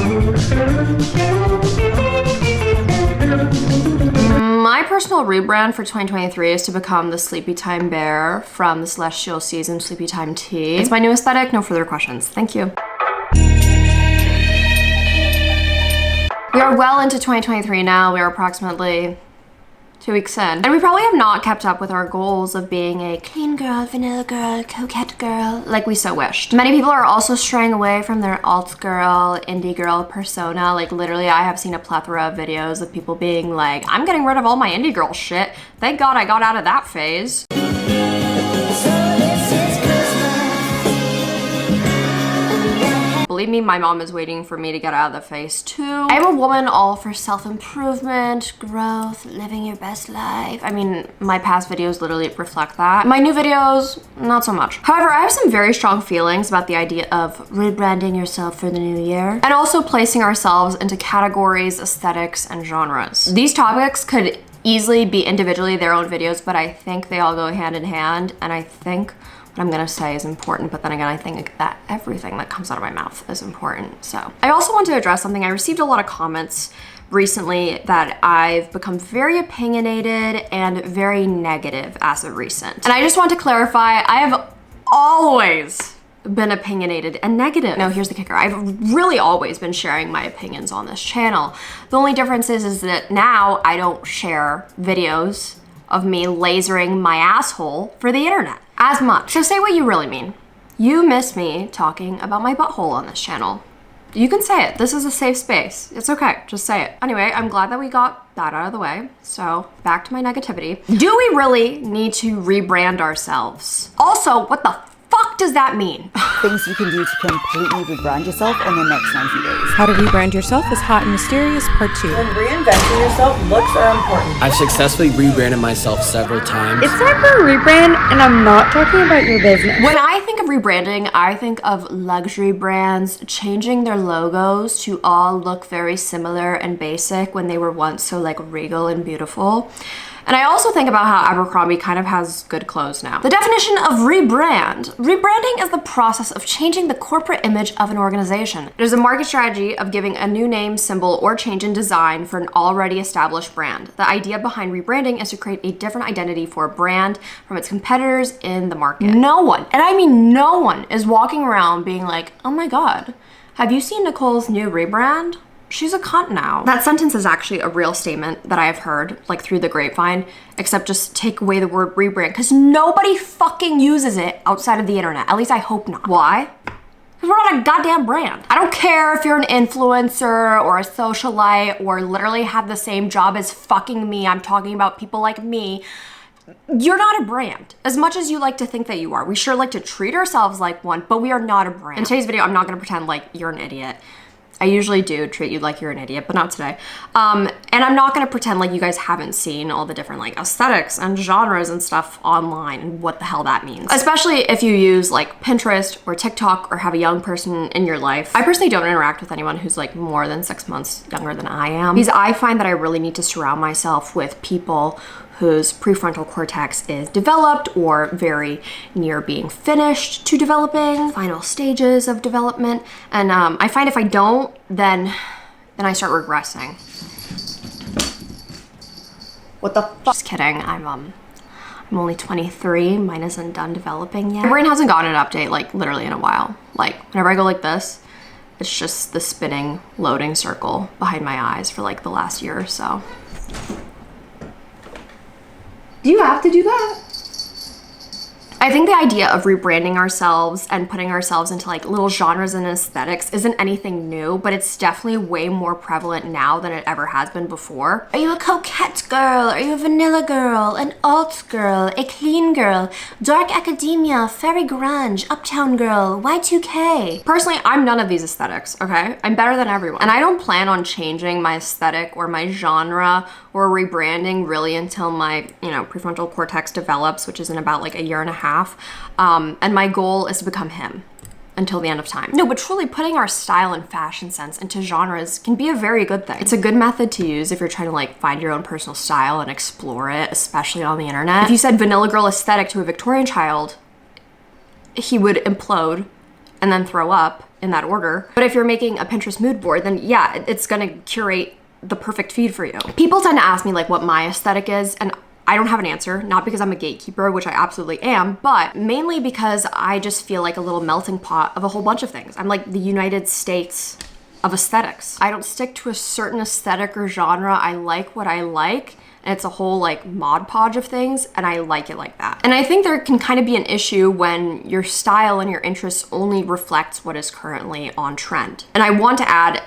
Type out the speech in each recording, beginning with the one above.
My personal rebrand for 2023 is to become the Sleepy Time Bear from the Celestial Season Sleepy Time Tea. It's my new aesthetic, no further questions. Thank you. We are well into 2023 now. We are approximately 2 weeks in. And we probably have not kept up with our goals of being a clean girl, vanilla girl, coquette girl, like we so wished. Many people are also straying away from their alt girl, indie girl persona. Like literally, I have seen a plethora of videos of people being like, I'm getting rid of all my indie girl shit. Thank God I got out of that phase. Believe me, my mom is waiting for me to get out of the phase too. I am a woman all for self-improvement, growth, living your best life. I mean, my past videos literally reflect that. My new videos, not so much. However, I have some very strong feelings about the idea of rebranding yourself for the new year and also placing ourselves into categories, aesthetics, and genres. These topics could easily be individually their own videos, but I think they all go hand in hand, and I think what I'm gonna say is important, but then again, I think that everything that comes out of my mouth is important. So I also want to address something. I received a lot of comments recently that I've become very opinionated and very negative as of recent. And I just want to clarify, I have always been opinionated and negative. No, here's the kicker. I've really always been sharing my opinions on this channel. The only difference is that now I don't share videos of me lasering my asshole for the internet as much. So say what you really mean. You miss me talking about my butthole on this channel. You can say it. This is a safe space. It's okay. Just say it. Anyway, I'm glad that we got that out of the way. So back to my negativity. Do we really need to rebrand ourselves? Also, what the fuck does that mean? Things you can do to completely rebrand yourself in the next 90 days. How to rebrand yourself is hot and mysterious, part 2. When reinventing yourself, looks are important. I've successfully rebranded myself several times. It's time for a rebrand, and I'm not talking about your business. When I think of rebranding, I think of luxury brands changing their logos to all look very similar and basic when they were once so like regal and beautiful. And I also think about how Abercrombie kind of has good clothes now. The definition of rebrand. Rebranding is the process of changing the corporate image of an organization. It is a market strategy of giving a new name, symbol, or change in design for an already established brand. The idea behind rebranding is to create a different identity for a brand from its competitors in the market. No one, and I mean no one, is walking around being like, oh my God, have you seen Nicole's new rebrand? She's a cunt now. That sentence is actually a real statement that I have heard, like through the grapevine, except just take away the word rebrand, because nobody fucking uses it outside of the internet. At least I hope not. Why? Because we're not a goddamn brand. I don't care if you're an influencer or a socialite or literally have the same job as fucking me. I'm talking about people like me. You're not a brand. As much as you like to think that you are. We sure like to treat ourselves like one, but we are not a brand. In today's video, I'm not gonna pretend like you're an idiot. I usually do treat you like you're an idiot, but not today. And I'm not gonna pretend like you guys haven't seen all the different like aesthetics and genres and stuff online and what the hell that means. Especially if you use like Pinterest or TikTok or have a young person in your life. I personally don't interact with anyone who's like more than 6 months younger than I am, because I find that I really need to surround myself with people whose prefrontal cortex is developed or very near being finished to developing, final stages of development. And I find if I don't, then I start regressing. What the fuck? Just kidding, I'm only 23, mine isn't done developing yet. My brain hasn't gotten an update like literally in a while. Like whenever I go like this, it's just the spinning loading circle behind my eyes for like the last year or so. Do you have to do that? I think the idea of rebranding ourselves and putting ourselves into like little genres and aesthetics isn't anything new, but it's definitely way more prevalent now than it ever has been before. Are you a coquette girl? Are you a vanilla girl? An alt girl? A clean girl? Dark academia? Fairy grunge? Uptown girl? Y2K? Personally, I'm none of these aesthetics, okay? I'm better than everyone. And I don't plan on changing my aesthetic or my genre or rebranding really until my, prefrontal cortex develops, which is in about like a year and a half. And my goal is to become him until the end of time. No, but truly putting our style and fashion sense into genres can be a very good thing. It's a good method to use if you're trying to like find your own personal style and explore it, especially on the internet. If you said vanilla girl aesthetic to a Victorian child, he would implode and then throw up in that order. But if you're making a Pinterest mood board, then yeah, it's gonna curate the perfect feed for you. People tend to ask me like what my aesthetic is, and I don't have an answer, not because I'm a gatekeeper, which I absolutely am, but mainly because I just feel like a little melting pot of a whole bunch of things. I'm like the United States of aesthetics. I don't stick to a certain aesthetic or genre. I like what I like, and it's a whole like Mod Podge of things, and I like it like that. And I think there can kind of be an issue when your style and your interests only reflects what is currently on trend. And I want to add,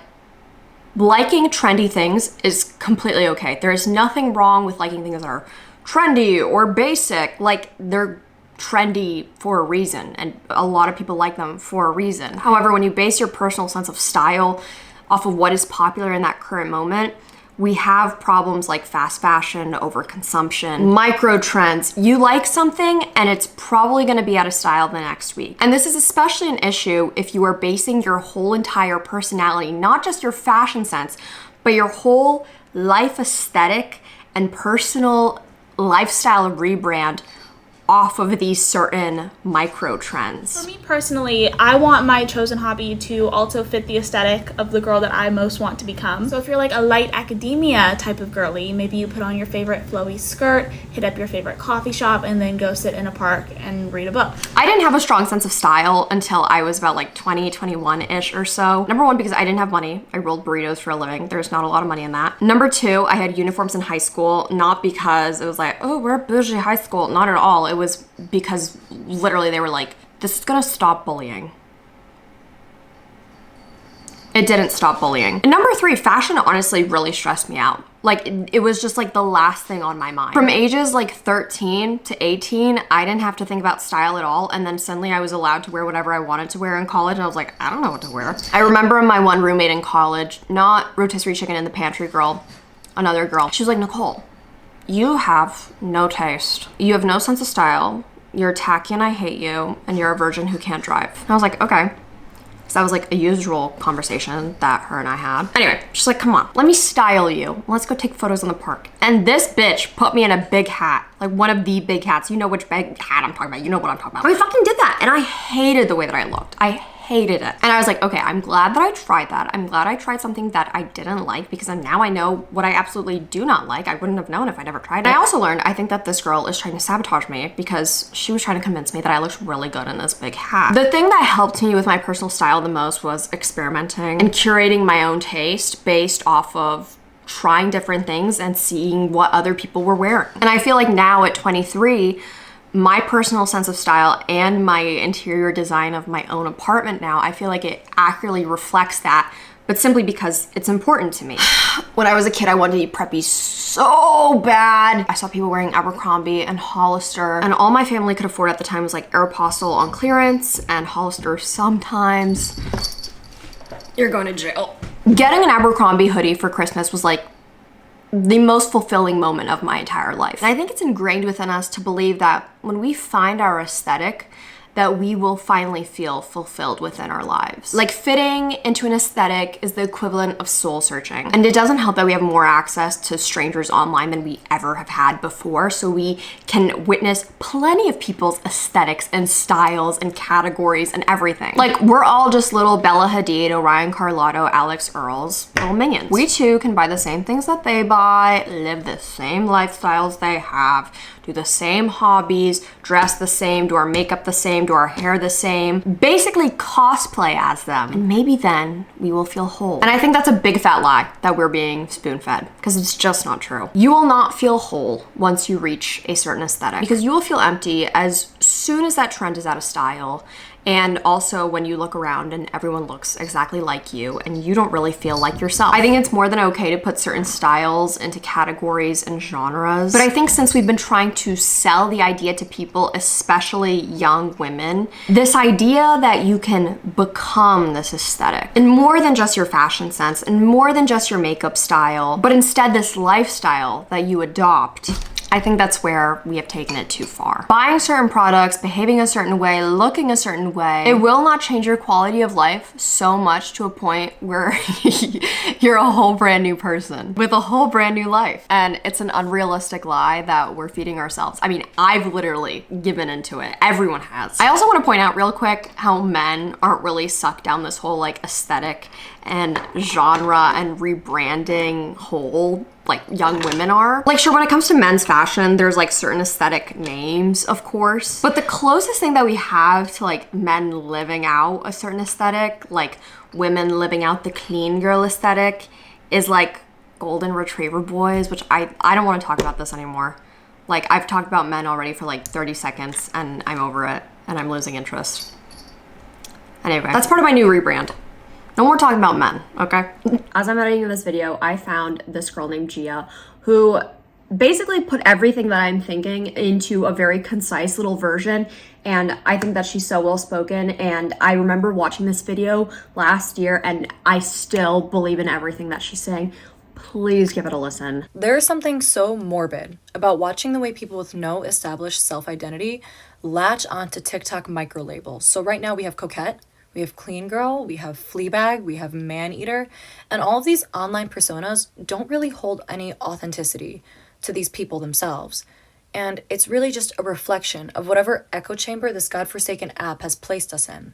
liking trendy things is completely okay. There is nothing wrong with liking things that are trendy or basic. Like, they're trendy for a reason, and a lot of people like them for a reason. However, when you base your personal sense of style off of what is popular in that current moment, we have problems like fast fashion, overconsumption, micro trends. You like something and it's probably gonna be out of style the next week. And this is especially an issue if you are basing your whole entire personality, not just your fashion sense, but your whole life aesthetic and personal lifestyle rebrand off of these certain micro trends. For me personally, I want my chosen hobby to also fit the aesthetic of the girl that I most want to become. So if you're like a light academia type of girly, maybe you put on your favorite flowy skirt, hit up your favorite coffee shop, and then go sit in a park and read a book. I didn't have a strong sense of style until I was about like 20, 21-ish or so. Number one, because I didn't have money. I rolled burritos for a living. There's not a lot of money in that. Number two, I had uniforms in high school, not because it was like, oh, we're a bougie high school. Not at all. It was because literally they were like, this is gonna stop bullying. It didn't stop bullying. And number three, fashion honestly really stressed me out. Like, it was just like the last thing on my mind. From ages like 13 to 18, I didn't have to think about style at all. And then suddenly I was allowed to wear whatever I wanted to wear in college. And I was like, I don't know what to wear. I remember my one roommate in college, not rotisserie chicken in the pantry girl, another girl. She was like, Nicole, you have no taste. You have no sense of style. You're tacky and I hate you. And you're a virgin who can't drive. And I was like, okay. So that was like a usual conversation that her and I had. Anyway, she's like, come on, let me style you. Let's go take photos in the park. And this bitch put me in a big hat, like one of the big hats. You know which big hat I'm talking about. You know what I'm talking about. I fucking did that. And I hated the way that I looked. I hated it. And I was like, okay, I'm glad that I tried that. I'm glad I tried something that I didn't like, because now I know what I absolutely do not like. I wouldn't have known if I never tried it. I also learned, I think that this girl is trying to sabotage me because she was trying to convince me that I looked really good in this big hat. The thing that helped me with my personal style the most was experimenting and curating my own taste based off of trying different things and seeing what other people were wearing. And I feel like now at 23, my personal sense of style and my interior design of my own apartment now, I feel like it accurately reflects that, but simply because it's important to me. When I was a kid, I wanted to be preppy so bad. I saw people wearing Abercrombie and Hollister, and all my family could afford at the time was like Aeropostale on clearance and Hollister sometimes. You're going to jail. Getting an Abercrombie hoodie for Christmas was like the most fulfilling moment of my entire life. And I think it's ingrained within us to believe that when we find our aesthetic, that we will finally feel fulfilled within our lives. Like, fitting into an aesthetic is the equivalent of soul searching. And it doesn't help that we have more access to strangers online than we ever have had before, so we can witness plenty of people's aesthetics and styles and categories and everything. Like, we're all just little Bella Hadid, Orion Carlotto, Alex Earls, little minions. We too can buy the same things that they buy, live the same lifestyles they have, do the same hobbies, dress the same, do our makeup the same, do our hair the same, basically cosplay as them. And maybe then we will feel whole. And I think that's a big fat lie that we're being spoon-fed, because it's just not true. You will not feel whole once you reach a certain aesthetic, because you will feel empty as soon as that trend is out of style. And also when you look around and everyone looks exactly like you and you don't really feel like yourself. I think it's more than okay to put certain styles into categories and genres. But I think since we've been trying to sell the idea to people, especially young women, this idea that you can become this aesthetic, and more than just your fashion sense and more than just your makeup style, but instead this lifestyle that you adopt, I think that's where we have taken it too far. Buying certain products, behaving a certain way, looking a certain way, it will not change your quality of life so much to a point where you're a whole brand new person with a whole brand new life. And it's an unrealistic lie that we're feeding ourselves. I mean, I've literally given into it. Everyone has. I also want to point out real quick how men aren't really sucked down this whole like aesthetic and genre and rebranding hole like young women are. Like, sure, when it comes to men's fashion, there's like certain aesthetic names, of course, but the closest thing that we have to like men living out a certain aesthetic, like women living out the clean girl aesthetic, is like golden retriever boys, which I don't want to talk about this anymore. Like, I've talked about men already for like 30 seconds and I'm over it and I'm losing interest. Anyway, that's part of my new rebrand. No more talking about men, okay? As I'm editing this video, I found this girl named Gia who basically put everything that I'm thinking into a very concise little version, and I think that she's so well spoken, and I remember watching this video last year and I still believe in everything that she's saying. Please give it a listen. There's something so morbid about watching the way people with no established self-identity latch onto TikTok micro labels. So right now we have coquette, we have clean girl, we have fleabag, we have man eater, and all of these online personas don't really hold any authenticity to these people themselves. And it's really just a reflection of whatever echo chamber this godforsaken app has placed us in.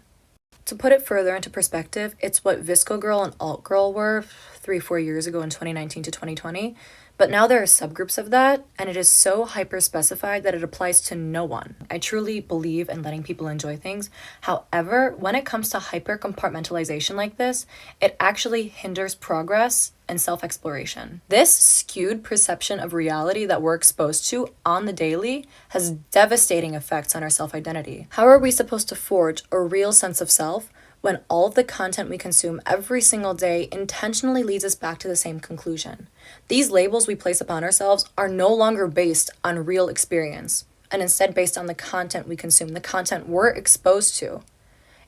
To put it further into perspective, it's what Visco Girl and Alt Girl were 3-4 years ago in 2019 to 2020. But now there are subgroups of that, and it is so hyper-specified that it applies to no one. I truly believe in letting people enjoy things. However, when it comes to hyper-compartmentalization like this, it actually hinders progress and self-exploration. This skewed perception of reality that we're exposed to on the daily has devastating effects on our self-identity. How are we supposed to forge a real sense of self when all of the content we consume every single day intentionally leads us back to the same conclusion? These labels we place upon ourselves are no longer based on real experience, and instead based on the content we consume, the content we're exposed to.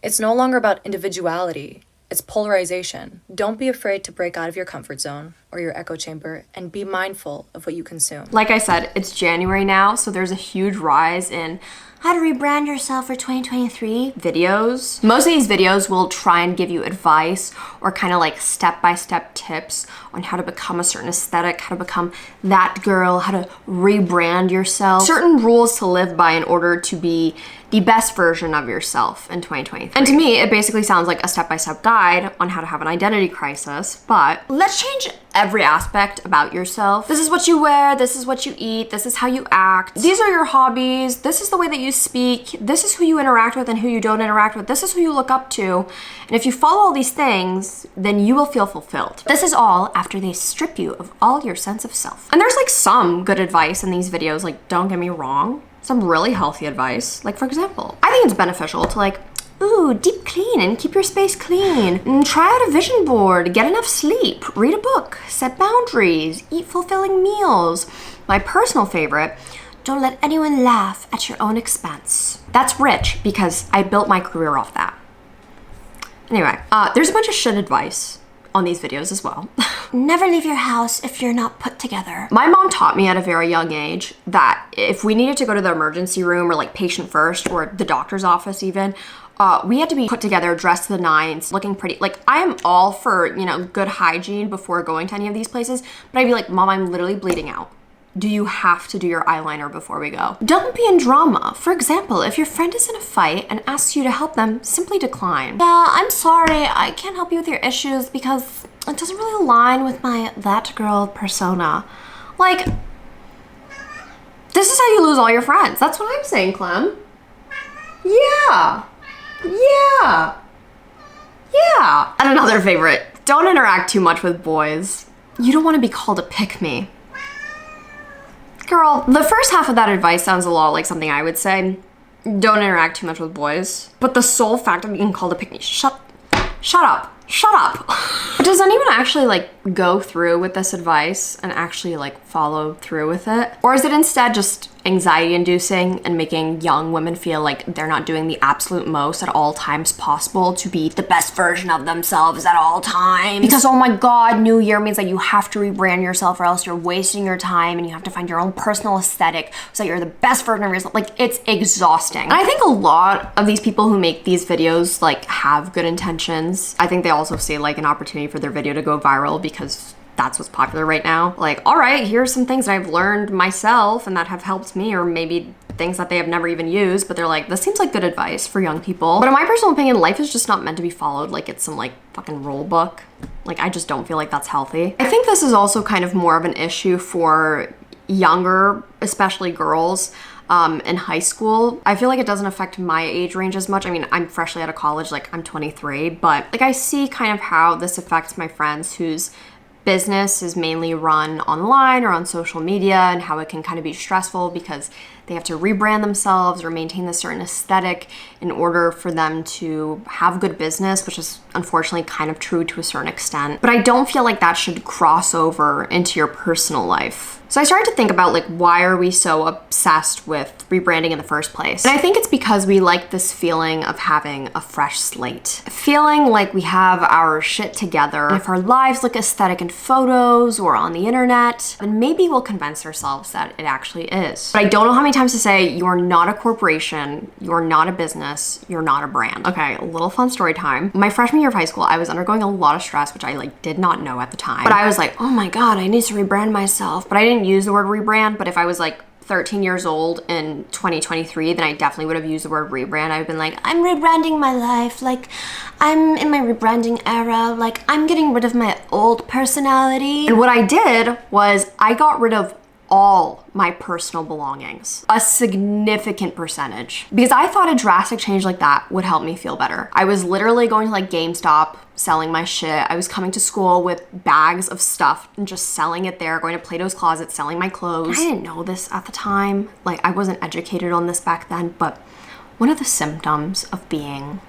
It's no longer about individuality, it's polarization. Don't be afraid to break out of your comfort zone or your echo chamber and be mindful of what you consume. Like I said, it's January now, so there's a huge rise in how to rebrand yourself for 2023 videos. Most of these videos will try and give you advice or kind of like step-by-step tips on how to become a certain aesthetic, how to become that girl, how to rebrand yourself. Certain rules to live by in order to be the best version of yourself in 2023. And to me, it basically sounds like a step-by-step guide on how to have an identity crisis, but let's change every aspect about yourself. This is what you wear, this is what you eat, this is how you act, these are your hobbies, this is the way that you speak, this is who you interact with and who you don't interact with, this is who you look up to. And if you follow all these things, then you will feel fulfilled. This is all after they strip you of all your sense of self. And there's like some good advice in these videos, like don't get me wrong, some really healthy advice. Like for example, I think it's beneficial to like, ooh, deep clean and keep your space clean. And try out a vision board, get enough sleep, read a book, set boundaries, eat fulfilling meals. My personal favorite, don't let anyone laugh at your own expense. That's rich because I built my career off that. Anyway, there's a bunch of shit advice on these videos as well. Never leave your house if you're not put together. My mom taught me at a very young age that if we needed to go to the emergency room or like patient first or the doctor's office even, we had to be put together, dressed to the nines, looking pretty. Like I am all for, you know, good hygiene before going to any of these places, but I'd be like, Mom, I'm literally bleeding out. Do you have to do your eyeliner before we go? Don't be in drama. For example, if your friend is in a fight and asks you to help them, simply decline. Yeah, I'm sorry, I can't help you with your issues because it doesn't really align with my that girl persona. Like, this is how you lose all your friends. That's what I'm saying, Clem. Yeah. Yeah. Yeah. And another favorite, don't interact too much with boys. You don't want to be called a pick-me. Girl, the first half of that advice sounds a lot like something I would say. Don't interact too much with boys. But the sole fact of being called a pick-me, shut up. Shut up. Does anyone actually like go through with this advice and actually like follow through with it? Or is it instead just anxiety inducing and making young women feel like they're not doing the absolute most at all times possible to be the best version of themselves at all times. Because oh my god, new year means that you have to rebrand yourself or else you're wasting your time and you have to find your own personal aesthetic so that you're the best version of yourself. Like, it's exhausting. And I think a lot of these people who make these videos like have good intentions. I think they also see like an opportunity for their video to go viral because that's what's popular right now. Like, all right, here's some things that I've learned myself and that have helped me, or maybe things that they have never even used, but they're like, this seems like good advice for young people. But in my personal opinion, life is just not meant to be followed like it's some like fucking rule book. Like, I just don't feel like that's healthy. I think this is also kind of more of an issue for younger, especially girls, in high school. I feel like it doesn't affect my age range as much. I mean, I'm freshly out of college, like I'm 23, but like I see kind of how this affects my friends whose business is mainly run online or on social media, and how it can kind of be stressful because they have to rebrand themselves or maintain a certain aesthetic in order for them to have good business, which is unfortunately kind of true to a certain extent. But I don't feel like that should cross over into your personal life. So I started to think about like, why are we so obsessed with rebranding in the first place? And I think it's because we like this feeling of having a fresh slate. Feeling like we have our shit together. And if our lives look aesthetic in photos or on the internet, then maybe we'll convince ourselves that it actually is. But I don't know how many times to say, you're not a corporation, you're not a business, you're not a brand. Okay, a little fun story time. My freshman year of high school, I was undergoing a lot of stress, which I like did not know at the time. But I was like, oh my God, I need to rebrand myself. But I didn't use the word rebrand, but if I was like 13 years old in 2023, then I definitely would have used the word rebrand. I've been like, I'm rebranding my life, like I'm in my rebranding era, like I'm getting rid of my old personality. And what I did was I got rid of all my personal belongings, a significant percentage, because I thought a drastic change like that would help me feel better. I was literally going to like GameStop, selling my shit. I was coming to school with bags of stuff and just selling it there, going to Plato's Closet, selling my clothes. I didn't know this at the time. Like, I wasn't educated on this back then, but one of the symptoms of being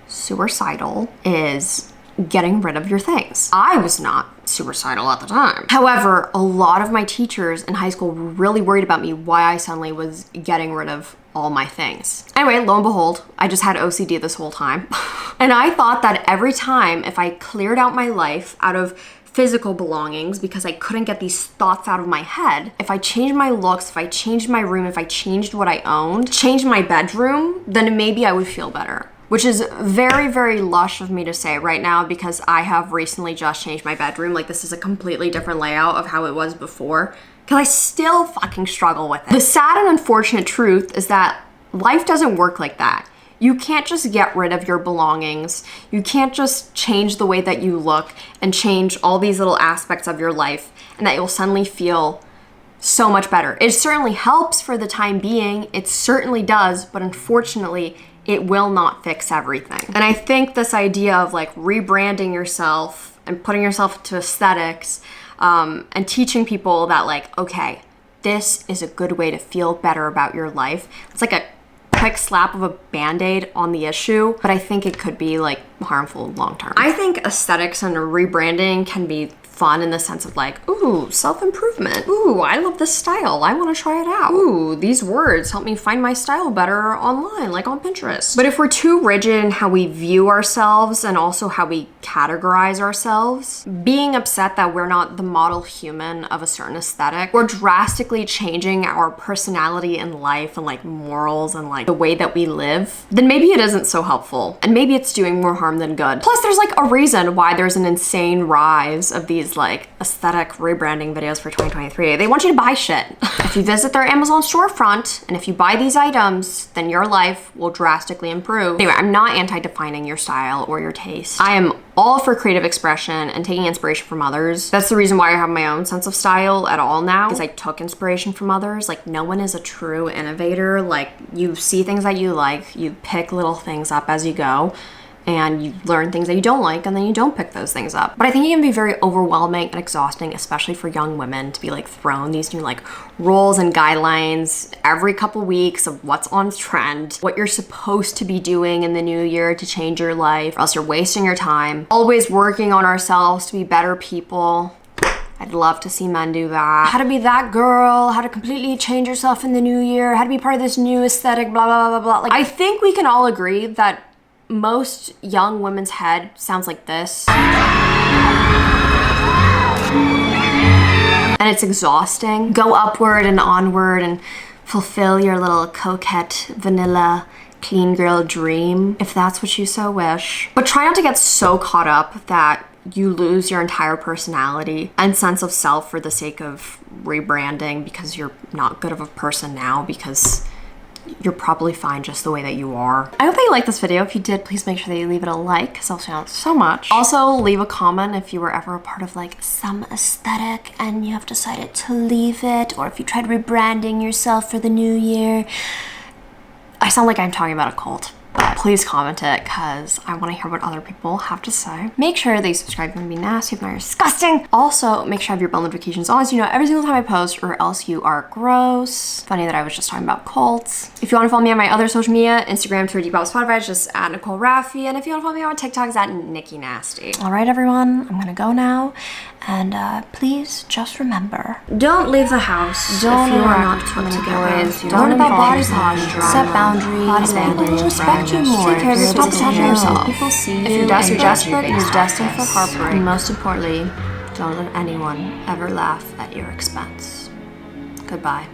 suicidal is getting rid of your things. I was not suicidal at the time. However, a lot of my teachers in high school were really worried about me, why I suddenly was getting rid of all my things. Anyway, lo and behold, I just had OCD this whole time. And I thought that every time if I cleared out my life out of physical belongings because I couldn't get these thoughts out of my head, if I changed my looks, if I changed my room, if I changed what I owned, changed my bedroom, then maybe I would feel better. Which is very, very lush of me to say right now because I have recently just changed my bedroom. Like, this is a completely different layout of how it was before, because I still fucking struggle with it. The sad and unfortunate truth is that life doesn't work like that. You can't just get rid of your belongings. You can't just change the way that you look and change all these little aspects of your life and that you'll suddenly feel so much better. It certainly helps for the time being. It certainly does, but unfortunately, it will not fix everything. And I think this idea of like rebranding yourself and putting yourself to aesthetics and teaching people that like, okay, this is a good way to feel better about your life. It's like a quick slap of a band-aid on the issue, but I think it could be like harmful long term. I think aesthetics and rebranding can be fun in the sense of like, ooh, self-improvement. Ooh, I love this style. I want to try it out. Ooh, these words help me find my style better online, like on Pinterest. But if we're too rigid in how we view ourselves and also how we categorize ourselves, being upset that we're not the model human of a certain aesthetic, or drastically changing our personality in life and like morals and like the way that we live, then maybe it isn't so helpful. And maybe it's doing more harm than good. Plus, there's like a reason why there's an insane rise of these like aesthetic rebranding videos for 2023. They want you to buy shit. If you visit their Amazon storefront and if you buy these items, then your life will drastically improve. Anyway, I'm not anti-defining your style or your taste. I am all for creative expression and taking inspiration from others. That's the reason why I have my own sense of style at all now, because I took inspiration from others. Like, no one is a true innovator. Like, you see things that you like, you pick little things up as you go, and you learn things that you don't like, and then you don't pick those things up. But I think it can be very overwhelming and exhausting, especially for young women, to be like thrown these new like rules and guidelines every couple weeks of what's on trend, what you're supposed to be doing in the new year to change your life, or else you're wasting your time. Always working on ourselves to be better people. I'd love to see men do that. How to be that girl, how to completely change yourself in the new year, how to be part of this new aesthetic, blah, blah, blah, blah. Like, I think we can all agree that most young women's head sounds like this. And it's exhausting. Go upward and onward and fulfill your little coquette, vanilla, clean girl dream, if that's what you so wish. But try not to get so caught up that you lose your entire personality and sense of self for the sake of rebranding because you're not good of a person now, because you're probably fine just the way that you are. I hope that you liked this video. If you did, please make sure that you leave it a like, because I'll shout out so much. Also, leave a comment if you were ever a part of like some aesthetic and you have decided to leave it, or if you tried rebranding yourself for the new year. I sound like I'm talking about a cult. Please comment it, because I want to hear what other people have to say. Make sure that you subscribe if you want to be nasty, if not you're disgusting. Also, make sure you have your bell notifications on so you know every single time I post, or else you are gross. Funny that I was just talking about cults. If you want to follow me on my other social media, Instagram, Twitter, Depop, Spotify, it's just at Nicole Rafiee. And if you want to follow me on TikTok, it's at Nikki Nasty. All right, everyone, I'm gonna go now. And please just remember, don't leave the house. Don't if you are not put together. Don't about body posture. Set boundaries. People respect you more. Take care of yourself. Stop touching yourself. People see you. If you're desperate, you're destined for heartbreak. And most importantly, don't let anyone ever laugh at your expense. Goodbye.